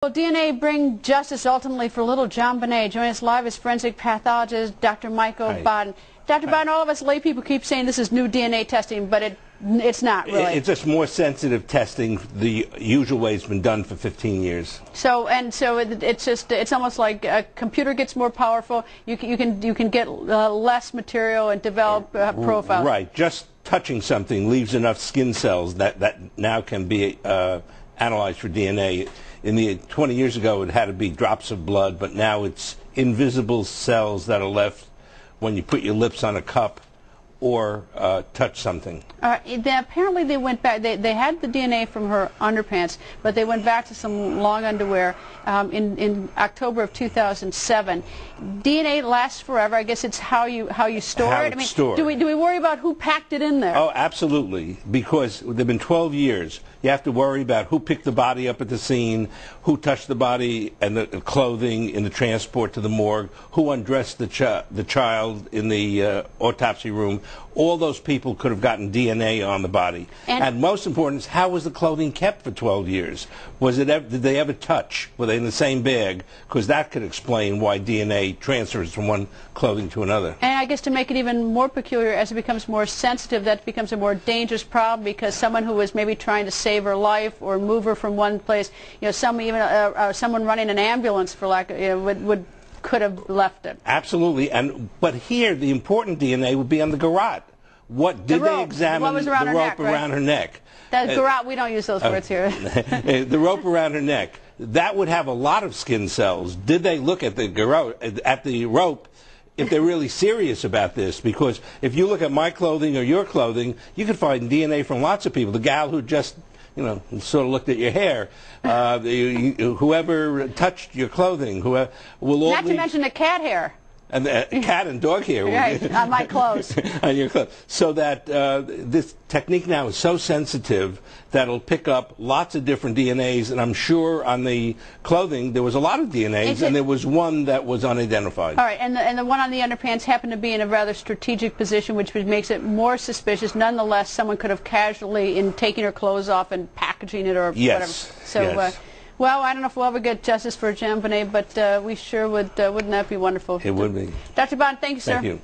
Will DNA bring justice ultimately for little John Baden? Joining us live is forensic pathologist Dr. Michael Baden. Dr. Baden, all of us lay people keep saying this is new DNA testing, but it's not really. It's just more sensitive testing. The usual way it's been done for 15 years. So it's almost like a computer gets more powerful. You can get less material and develop profiles. Right. Just touching something leaves enough skin cells that now can be analyzed for DNA. 20 years ago, it had to be drops of blood, but now it's invisible cells that are left when you put your lips on a cup or touch something. Apparently they went back. They had the DNA from her underpants, but they went back to some long underwear in October of 2007. DNA lasts forever. I guess it's how you store it. I mean, do we worry about who packed it in there? Oh, absolutely. Because they've been 12 years. You have to worry about who picked the body up at the scene, who touched the body and the clothing in the transport to the morgue, who undressed the child in the autopsy room. All those people could have gotten DNA on the body. And most important is, how was the clothing kept for 12 years? Did they ever touch? Were they in the same bag? Because that could explain why DNA transfers from one clothing to another. And I guess to make it even more peculiar, as it becomes more sensitive, that becomes a more dangerous problem, because someone who was maybe trying to save her life or move her from one place, someone running an ambulance, for lack of, could have left it. Absolutely. But here, the important DNA would be on the garrote. They examine the rope around her neck? Garrote, we don't use those words here. The rope around her neck. That would have a lot of skin cells. Did they look at the rope, if they're really serious about this? Because if you look at my clothing or your clothing, you could find DNA from lots of people. The gal who just sort of looked at your hair, whoever touched your clothing, will all not to mention the cat hair. And cat and dog hair. Right, on my clothes. On your clothes. So that this technique now is so sensitive that it'll pick up lots of different DNAs, and I'm sure on the clothing there was a lot of DNAs, and there was one that was unidentified. All right, and the one on the underpants happened to be in a rather strategic position, which makes it more suspicious. Nonetheless, someone could have casually, in taking her clothes off and packaging it or whatever. So, yes. Well, I don't know if we'll ever get justice for John Baden, but we sure would. Wouldn't that be wonderful? It would be. Dr. Baden, thank you, sir. Thank you.